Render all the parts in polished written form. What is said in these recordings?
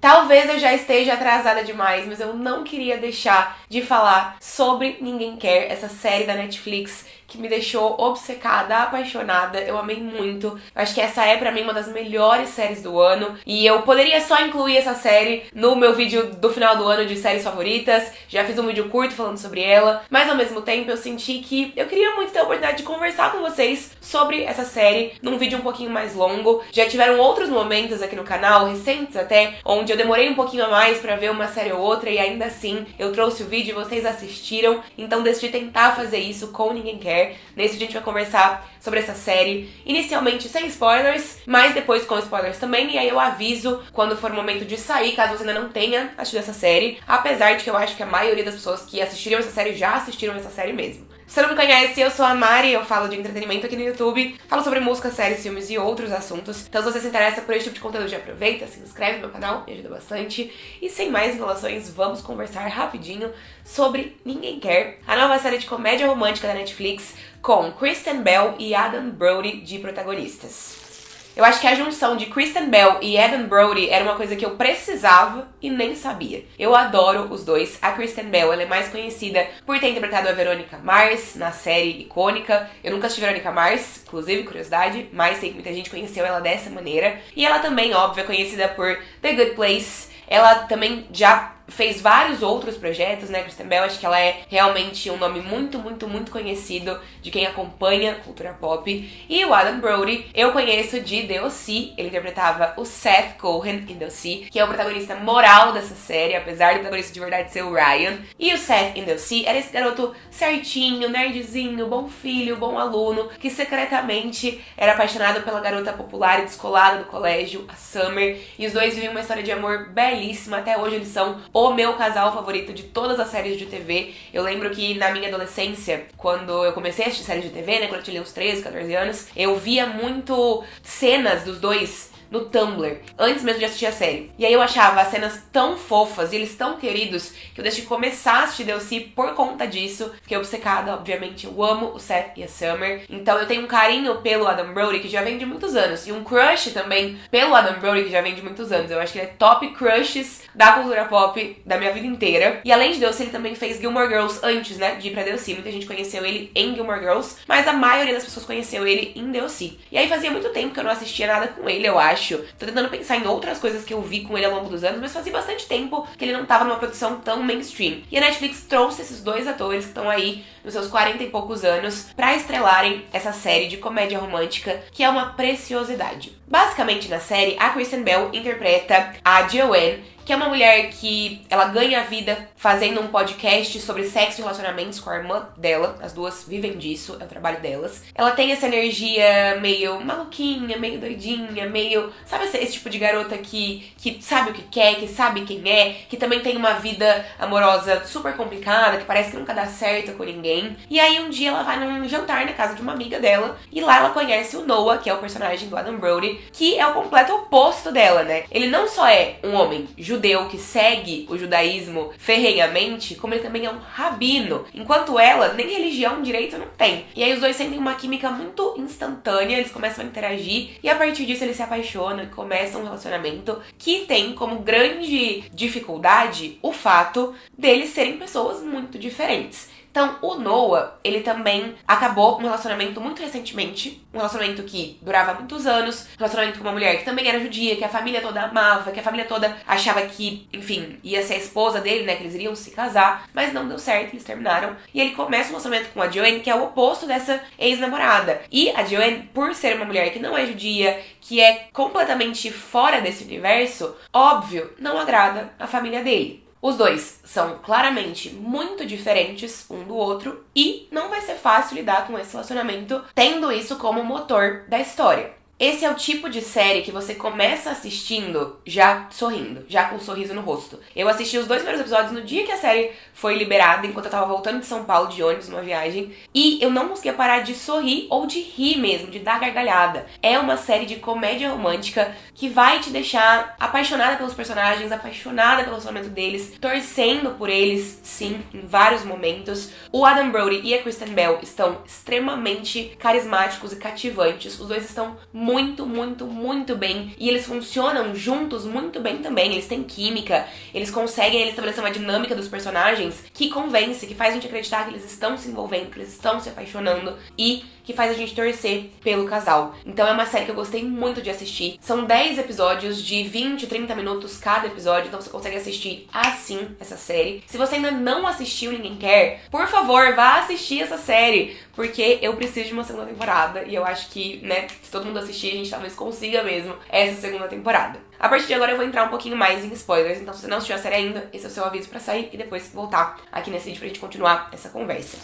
Talvez eu já esteja atrasada demais, mas eu não queria deixar de falar sobre Ninguém Quer, essa série da Netflix que me deixou obcecada, apaixonada, eu amei muito. Eu acho que essa é pra mim uma das melhores séries do ano e eu poderia só incluir essa série no meu vídeo do final do ano de séries favoritas. Já fiz um vídeo curto falando sobre ela, mas ao mesmo tempo eu senti que eu queria muito ter a oportunidade de conversar com vocês sobre essa série num vídeo um pouquinho mais longo. Já tiveram outros momentos aqui no canal, recentes até, onde eu demorei um pouquinho a mais pra ver uma série ou outra e ainda assim eu trouxe o vídeo e vocês assistiram, então decidi tentar fazer isso com Ninguém Quer. Nesse vídeo a gente vai conversar sobre essa série, inicialmente sem spoilers, mas depois com spoilers também, e aí eu aviso quando for o momento de sair, caso você ainda não tenha assistido essa série, apesar de que eu acho que a maioria das pessoas que assistiram essa série já assistiram essa série mesmo. Se você não me conhece, eu sou a Mari, eu falo de entretenimento aqui no YouTube, falo sobre música, séries, filmes e outros assuntos. Então se você se interessa por esse tipo de conteúdo, já aproveita, se inscreve no meu canal, me ajuda bastante. E sem mais enrolações, vamos conversar rapidinho sobre Ninguém Quer, a nova série de comédia romântica da Netflix, com Kristen Bell e Adam Brody de protagonistas. Eu acho que a junção de Kristen Bell e Adam Brody era uma coisa que eu precisava e nem sabia. Eu adoro os dois. A Kristen Bell, ela é mais conhecida por ter interpretado a Veronica Mars na série icônica. Eu nunca assisti Veronica Mars, inclusive, curiosidade, mas sei que muita gente conheceu ela dessa maneira. E ela também, óbvio, é conhecida por The Good Place. Ela também já fez vários outros projetos, né, Kristen Bell? Acho que ela é realmente um nome muito conhecido de quem acompanha cultura pop. E o Adam Brody, eu conheço de The O.C., ele interpretava o Seth Cohen em The O.C., que é o protagonista moral dessa série, apesar do protagonista de verdade ser o Ryan. E o Seth em The O.C. era esse garoto certinho, nerdzinho, bom filho, bom aluno, que secretamente era apaixonado pela garota popular e descolada do colégio, a Summer, e os dois vivem uma história de amor belíssima. Até hoje eles são o meu casal favorito de todas as séries de TV. Eu lembro que na minha adolescência, quando eu comecei a assistir séries de TV, né, quando eu tinha uns 13, 14 anos, eu via muito cenas dos dois no Tumblr, antes mesmo de assistir a série. E aí eu achava as cenas tão fofas e eles tão queridos que eu deixei de começar a assistir The O.C. por conta disso. Fiquei obcecada, obviamente, eu amo o Seth e a Summer. Então eu tenho um carinho pelo Adam Brody que já vem de muitos anos. E um crush também pelo Adam Brody que já vem de muitos anos. Eu acho que ele é top crushes da cultura pop da minha vida inteira. E além de The O.C., ele também fez Gilmore Girls antes, né, de ir pra The O.C. Muita gente conheceu ele em Gilmore Girls, mas a maioria das pessoas conheceu ele em The O.C. E aí fazia muito tempo que eu não assistia nada com ele, eu acho. Tô tentando pensar em outras coisas que eu vi com ele ao longo dos anos, mas fazia bastante tempo que ele não tava numa produção tão mainstream. E a Netflix trouxe esses dois atores que estão aí nos seus 40 e poucos anos pra estrelarem essa série de comédia romântica, que é uma preciosidade. Basicamente, na série, a Kristen Bell interpreta a Joanne, que é uma mulher que ela ganha a vida fazendo um podcast sobre sexo e relacionamentos com a irmã dela. As duas vivem disso, é o trabalho delas. Ela tem essa energia meio maluquinha, meio doidinha, meio... Sabe esse tipo de garota que sabe o que quer, que sabe quem é, que também tem uma vida amorosa super complicada, que parece que nunca dá certo com ninguém. E aí um dia ela vai num jantar na casa de uma amiga dela e lá ela conhece o Noah, que é o personagem do Adam Brody, que é o completo oposto dela, né? Ele não só é um homem judeu que segue o judaísmo ferrenhamente, como ele também é um rabino, enquanto ela nem religião direito não tem. E aí os dois sentem uma química muito instantânea, eles começam a interagir e a partir disso eles se apaixonam e começam um relacionamento que tem como grande dificuldade o fato deles serem pessoas muito diferentes. Então, o Noah, ele também acabou um relacionamento muito recentemente, um relacionamento que durava muitos anos, um relacionamento com uma mulher que também era judia, que a família toda amava, que a família toda achava que, enfim, ia ser a esposa dele, né, que eles iriam se casar, mas não deu certo, eles terminaram. E ele começa um relacionamento com a Joanne, que é o oposto dessa ex-namorada. E a Joanne, por ser uma mulher que não é judia, que é completamente fora desse universo, óbvio, não agrada a família dele. Os dois são claramente muito diferentes um do outro e não vai ser fácil lidar com esse relacionamento tendo isso como motor da história. Esse é o tipo de série que você começa assistindo já sorrindo, já com um sorriso no rosto. Eu assisti os 2 primeiros episódios no dia que a série foi liberada, enquanto eu tava voltando de São Paulo de ônibus numa viagem, e eu não conseguia parar de sorrir ou de rir mesmo, de dar gargalhada. É uma série de comédia romântica que vai te deixar apaixonada pelos personagens, apaixonada pelo relacionamento deles, torcendo por eles, sim, em vários momentos. O Adam Brody e a Kristen Bell estão extremamente carismáticos e cativantes. Os dois estão muito muito, muito, muito bem. E eles funcionam juntos muito bem também. Eles têm química, eles conseguem estabelecer uma dinâmica dos personagens que convence, que faz a gente acreditar que eles estão se envolvendo, que eles estão se apaixonando e que faz a gente torcer pelo casal. Então é uma série que eu gostei muito de assistir. São 10 episódios de 20, 30 minutos cada episódio, então você consegue assistir assim essa série. Se você ainda não assistiu Ninguém Quer, por favor, vá assistir essa série, porque eu preciso de uma segunda temporada e eu acho que, né, se todo mundo assistir, a gente talvez consiga mesmo essa segunda temporada. A partir de agora eu vou entrar um pouquinho mais em spoilers, então se você não assistiu a série ainda, esse é o seu aviso pra sair e depois voltar aqui nesse vídeo pra gente continuar essa conversa.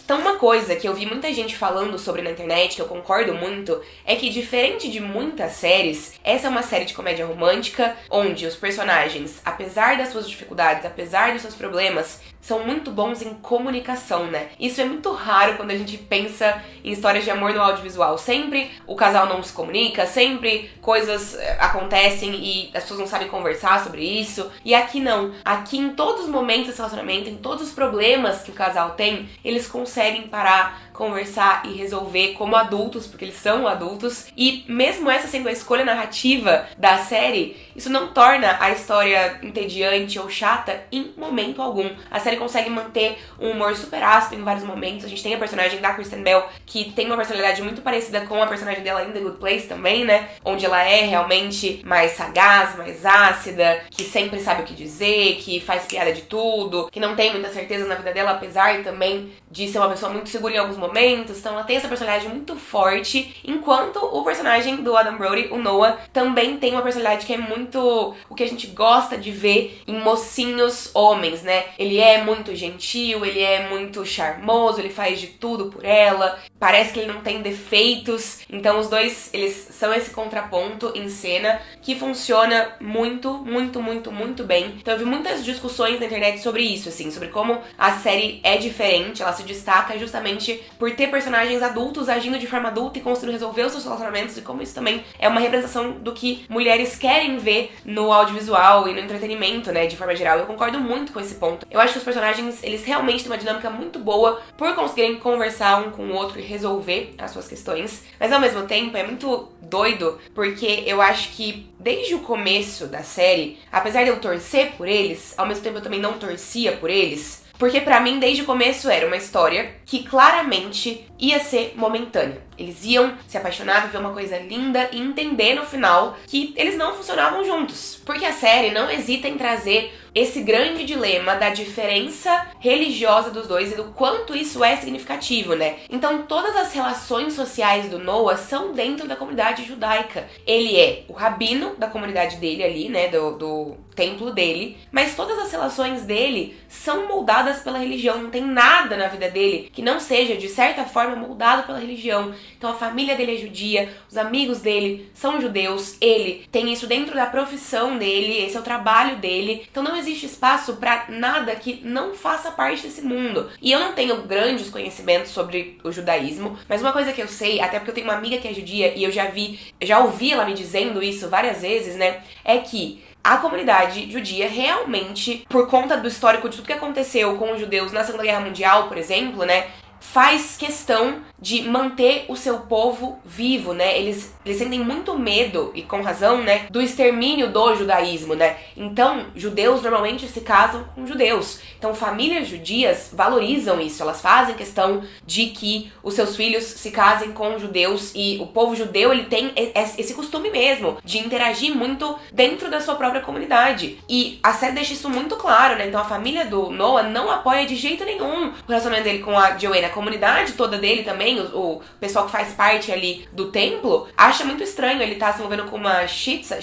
Então uma coisa que eu vi muita gente falando sobre na internet, que eu concordo muito, é que diferente de muitas séries, essa é uma série de comédia romântica, onde os personagens, apesar das suas dificuldades, apesar dos seus problemas, são muito bons em comunicação, né? Isso é muito raro quando a gente pensa em histórias de amor no audiovisual. Sempre o casal não se comunica, sempre coisas acontecem e as pessoas não sabem conversar sobre isso. E aqui não. Aqui em todos os momentos desse relacionamento, em todos os problemas que o casal tem, eles conseguem parar, conversar e resolver como adultos, porque eles são adultos. E mesmo essa sendo a escolha narrativa da série, isso não torna a história entediante ou chata em momento algum. A série consegue manter um humor super ácido em vários momentos. A gente tem a personagem da Kristen Bell, que tem uma personalidade muito parecida com a personagem dela em The Good Place também, né? Onde ela é realmente mais sagaz, mais ácida, que sempre sabe o que dizer, que faz piada de tudo, que não tem muita certeza na vida dela, apesar também de ser uma pessoa muito segura em alguns momentos. Então ela tem essa personalidade muito forte, enquanto o personagem do Adam Brody, o Noah, também tem uma personalidade que é muito o que a gente gosta de ver em mocinhos homens, né? Ele é muito gentil, ele é muito charmoso, ele faz de tudo por ela, parece que ele não tem defeitos. Então os dois, eles são esse contraponto em cena que funciona muito, muito, muito, muito bem. Então eu vi muitas discussões na internet sobre isso, assim, sobre como a série é diferente, ela se destaca justamente por ter personagens adultos agindo de forma adulta e conseguindo resolver os seus relacionamentos, e como isso também é uma representação do que mulheres querem ver no audiovisual e no entretenimento, né, de forma geral. Eu concordo muito com esse ponto. Eu acho que os personagens, eles realmente têm uma dinâmica muito boa por conseguirem conversar um com o outro e resolver as suas questões, mas ao mesmo tempo é muito doido, porque eu acho que desde o começo da série, apesar de eu torcer por eles, ao mesmo tempo eu também não torcia por eles, porque pra mim, desde o começo, era uma história que claramente ia ser momentânea. Eles iam se apaixonar, viver uma coisa linda e entender no final que eles não funcionavam juntos. Porque a série não hesita em trazer esse grande dilema da diferença religiosa dos dois e do quanto isso é significativo, né? Então todas as relações sociais do Noah são dentro da comunidade judaica. Ele é o rabino da comunidade dele ali, né? Do templo dele. Mas todas as relações dele são moldadas pela religião. Não tem nada na vida dele que não seja, de certa forma, moldado pela religião. Então a família dele é judia, os amigos dele são judeus, ele tem isso dentro da profissão dele, esse é o trabalho dele. Então não existe espaço pra nada que não faça parte desse mundo. E eu não tenho grandes conhecimentos sobre o judaísmo, mas uma coisa que eu sei, até porque eu tenho uma amiga que é judia e eu já ouvi ela me dizendo isso várias vezes, né, é que a comunidade judia realmente, por conta do histórico de tudo que aconteceu com os judeus na Segunda Guerra Mundial, por exemplo, né, faz questão de manter o seu povo vivo, né? Eles sentem muito medo, e com razão, né, do extermínio do judaísmo, né? Então, judeus normalmente se casam com judeus. Então, famílias judias valorizam isso. Elas fazem questão de que os seus filhos se casem com judeus, e o povo judeu, ele tem esse costume mesmo de interagir muito dentro da sua própria comunidade. E a série deixa isso muito claro, né? Então, a família do Noah não apoia de jeito nenhum o relacionamento dele com a Joanna. A comunidade toda dele também, o pessoal que faz parte ali do templo, acha muito estranho ele estar se envolvendo com uma shitza,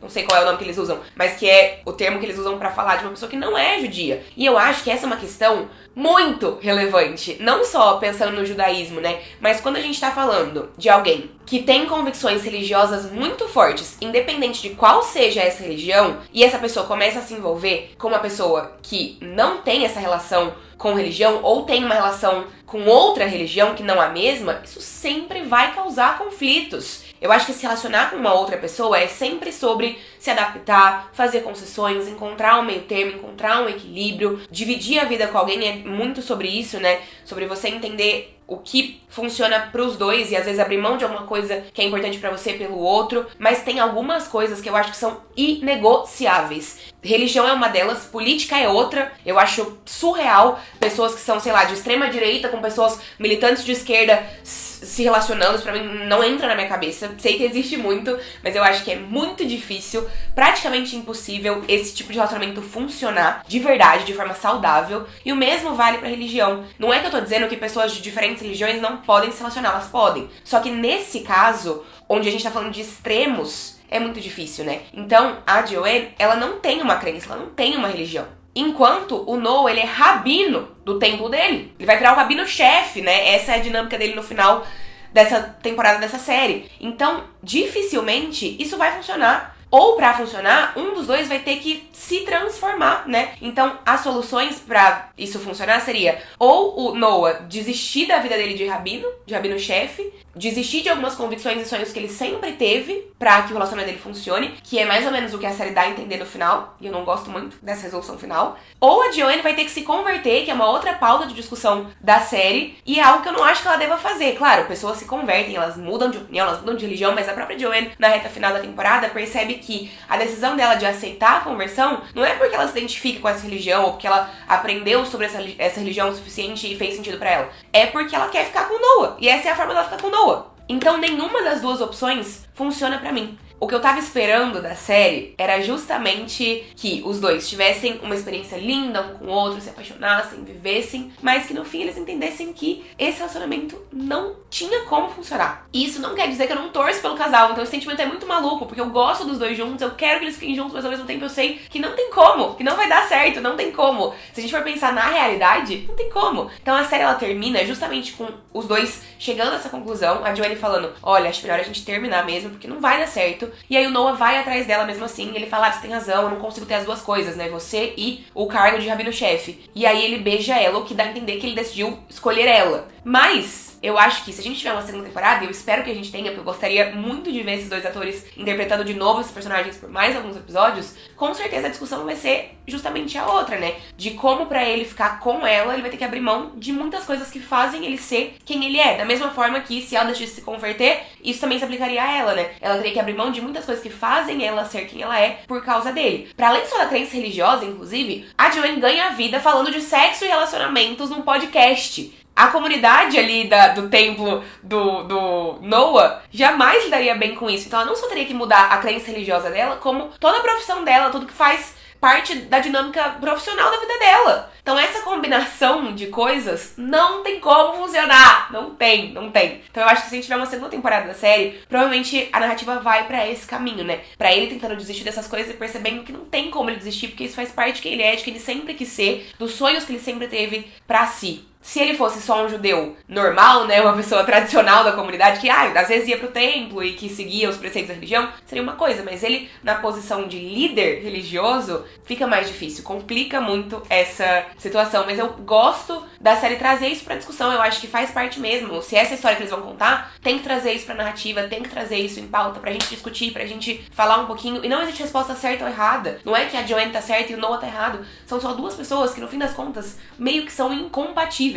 não sei qual é o nome que eles usam, mas que é o termo que eles usam pra falar de uma pessoa que não é judia. E eu acho que essa é uma questão muito relevante, não só pensando no judaísmo, né, mas quando a gente tá falando de alguém que tem convicções religiosas muito fortes, independente de qual seja essa religião, e essa pessoa começa a se envolver com uma pessoa que não tem essa relação com religião, ou tem uma relação com outra religião que não a mesma, isso sempre vai causar conflitos. Eu acho que se relacionar com uma outra pessoa é sempre sobre se adaptar, fazer concessões, encontrar um meio termo, encontrar um equilíbrio. Dividir a vida com alguém é muito sobre isso, né? Sobre você entender o que funciona pros dois e às vezes abrir mão de alguma coisa que é importante pra você pelo outro, mas tem algumas coisas que eu acho que são inegociáveis. Religião é uma delas, política é outra. Eu acho surreal pessoas que são, sei lá, de extrema direita com pessoas militantes de esquerda se relacionando. Isso pra mim não entra na minha cabeça. Sei que existe muito, mas eu acho que é muito difícil, praticamente impossível, esse tipo de relacionamento funcionar de verdade, de forma saudável. E o mesmo vale pra religião. Não é que eu tô dizendo que pessoas de diferentes religiões não podem se relacionar, elas podem. Só que nesse caso, onde a gente tá falando de extremos, é muito difícil, né? Então, a Joanne, ela não tem uma crença, ela não tem uma religião. Enquanto o Noah, ele é rabino do templo dele. Ele vai virar o rabino-chefe, né? Essa é a dinâmica dele no final dessa temporada, dessa série. Então, dificilmente isso vai funcionar. Ou pra funcionar, um dos dois vai ter que se transformar, né? Então, as soluções pra isso funcionar seria ou o Noah desistir da vida dele de rabino-chefe, desistir de algumas convicções e sonhos que ele sempre teve pra que o relacionamento dele funcione, que é mais ou menos o que a série dá a entender no final, e eu não gosto muito dessa resolução final. Ou a Joanne vai ter que se converter, que é uma outra pauta de discussão da série, e é algo que eu não acho que ela deva fazer. Claro, pessoas se convertem, elas mudam de opinião, elas mudam de religião, mas a própria Joanne, na reta final da temporada, percebe que a decisão dela de aceitar a conversão não é porque ela se identifica com essa religião, ou porque ela aprendeu sobre essa religião o suficiente e fez sentido pra ela. É porque ela quer ficar com o Noah, e essa é a forma dela ficar com o Noah. Então nenhuma das duas opções funciona pra mim. O que eu tava esperando da série era justamente que os dois tivessem uma experiência linda um com o outro, se apaixonassem, vivessem, mas que no fim eles entendessem que esse relacionamento não tinha como funcionar. E isso não quer dizer que eu não torço pelo casal, então esse sentimento é muito maluco, porque eu gosto dos dois juntos, eu quero que eles fiquem juntos, mas ao mesmo tempo eu sei que não tem como, que não vai dar certo, não tem como. Se a gente for pensar na realidade, não tem como. Então a série ela termina justamente com os dois chegando a essa conclusão, a Joanne falando, olha, acho melhor a gente terminar mesmo, porque não vai dar certo. E aí o Noah vai atrás dela mesmo assim, e ele fala, você tem razão, eu não consigo ter as duas coisas, né, você e o cargo de rabino-chefe. E aí ele beija ela, o que dá a entender que ele decidiu escolher ela. Mas eu acho que se a gente tiver uma segunda temporada, e eu espero que a gente tenha, porque eu gostaria muito de ver esses dois atores interpretando de novo esses personagens por mais alguns episódios, com certeza a discussão vai ser justamente a outra, né? De como pra ele ficar com ela, ele vai ter que abrir mão de muitas coisas que fazem ele ser quem ele é. Da mesma forma que se ela deixasse se converter, isso também se aplicaria a ela, né? Ela teria que abrir mão de muitas coisas que fazem ela ser quem ela é por causa dele. Pra além só da crença religiosa, inclusive, a Joanne ganha a vida falando de sexo e relacionamentos num podcast. A comunidade ali do templo do Noah jamais lidaria bem com isso. Então ela não só teria que mudar a crença religiosa dela, como toda a profissão dela, tudo que faz parte da dinâmica profissional da vida dela. Então essa combinação de coisas não tem como funcionar. Não tem. Então eu acho que se a gente tiver uma segunda temporada da série, provavelmente a narrativa vai pra esse caminho, né? Pra ele tentando desistir dessas coisas e percebendo que não tem como ele desistir, porque isso faz parte de quem ele é, de quem ele sempre quis ser, dos sonhos que ele sempre teve pra si. Se ele fosse só um judeu normal, né, uma pessoa tradicional da comunidade que, às vezes ia pro templo e que seguia os preceitos da religião, seria uma coisa, mas ele, na posição de líder religioso, fica mais difícil, complica muito essa situação, mas eu gosto da série trazer isso pra discussão, eu acho que faz parte mesmo, se essa história que eles vão contar, tem que trazer isso pra narrativa, tem que trazer isso em pauta pra gente discutir, pra gente falar um pouquinho, e não existe resposta certa ou errada, não é que a Joanne tá certa e o Noah tá errado, são só duas pessoas que no fim das contas, meio que são incompatíveis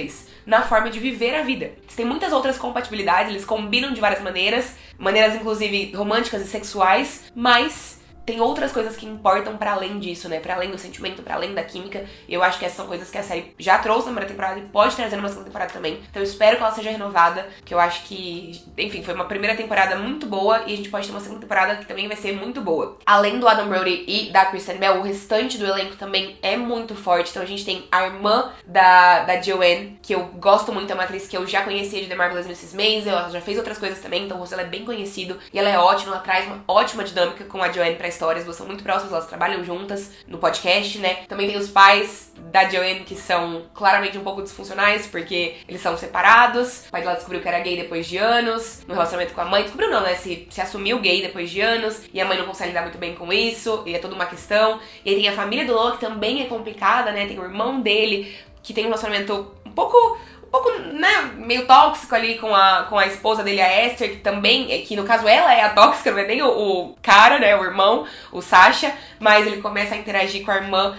na forma de viver a vida. Eles têm muitas outras compatibilidades, eles combinam de várias maneiras inclusive românticas e sexuais, mas tem outras coisas que importam pra além disso, né? Pra além do sentimento, pra além da química. E eu acho que essas são coisas que a série já trouxe na primeira temporada e pode trazer numa segunda temporada também. Então eu espero que ela seja renovada, que eu acho que, enfim, foi uma primeira temporada muito boa e a gente pode ter uma segunda temporada que também vai ser muito boa. Além do Adam Brody e da Kristen Bell, o restante do elenco também é muito forte. Então a gente tem a irmã da Joanne, que eu gosto muito, é uma atriz que eu já conhecia de The Marvelous Mrs. Maisel, ela já fez outras coisas também, então o rosto dela é bem conhecido e ela é ótima, ela traz uma ótima dinâmica com a Joanne pra história, as duas são muito próximas, elas trabalham juntas no podcast, né? Também tem os pais da Joanne que são claramente um pouco disfuncionais, porque eles são separados, o pai dela descobriu que era gay depois de anos, no relacionamento com a mãe, descobriu não, né? Se assumiu gay depois de anos, e a mãe não consegue lidar muito bem com isso, e é toda uma questão. E aí tem a família do Noah, que também é complicada, né? Tem o irmão dele, que tem um relacionamento um pouco, né, meio tóxico ali com a esposa dele, a Esther, que também, que no caso ela é a tóxica, não é nem o cara, né, o irmão, o Sasha, mas ele começa a interagir com a irmã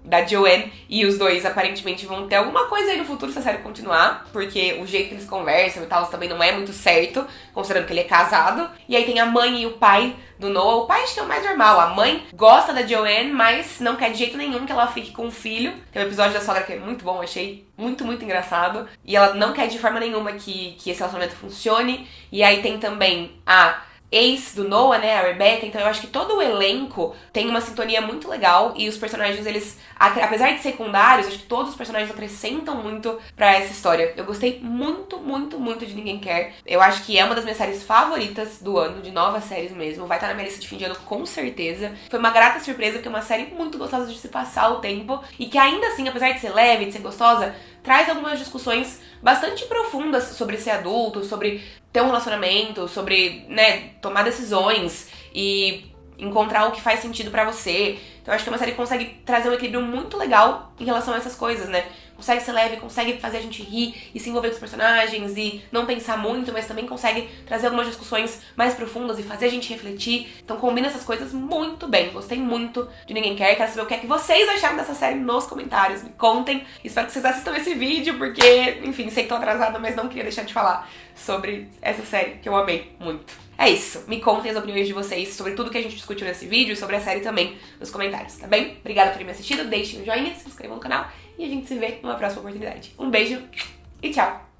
da Joanne, e os dois aparentemente vão ter alguma coisa aí no futuro se a série continuar, porque o jeito que eles conversam e tal também não é muito certo, considerando que ele é casado. E aí tem a mãe e o pai do Noah. O pai acho que é o mais normal, a mãe gosta da Joanne, mas não quer de jeito nenhum que ela fique com o filho. Tem um episódio da sogra que é muito bom, achei muito, muito engraçado, e ela não quer de forma nenhuma que esse relacionamento funcione. E aí tem também a ex do Noah, né, a Rebecca. Então eu acho que todo o elenco tem uma sintonia muito legal, e os personagens, eles, apesar de secundários, acho que todos os personagens acrescentam muito pra essa história. Eu gostei muito, muito, muito de Ninguém Quer. Eu acho que é uma das minhas séries favoritas do ano, de novas séries mesmo. Vai estar na minha lista de fim de ano com certeza. Foi uma grata surpresa, porque é uma série muito gostosa de se passar o tempo, e que ainda assim, apesar de ser leve, de ser gostosa, traz algumas discussões bastante profundas sobre ser adulto, sobre ter um relacionamento, sobre, né, tomar decisões e encontrar o que faz sentido pra você. Então eu acho que é uma série que consegue trazer um equilíbrio muito legal em relação a essas coisas, né? Consegue ser leve, consegue fazer a gente rir e se envolver com os personagens e não pensar muito, mas também consegue trazer algumas discussões mais profundas e fazer a gente refletir. Então combina essas coisas muito bem. Gostei muito de Ninguém Quer. Quero saber o que é que vocês acharam dessa série nos comentários. Me contem. Espero que vocês assistam esse vídeo, porque, enfim, sei que tô atrasada, mas não queria deixar de falar sobre essa série, que eu amei muito. É isso, me contem as opiniões de vocês sobre tudo que a gente discutiu nesse vídeo e sobre a série também nos comentários, tá bem? Obrigada por ter me assistido, deixem um joinha, se inscrevam no canal e a gente se vê numa próxima oportunidade. Um beijo e tchau!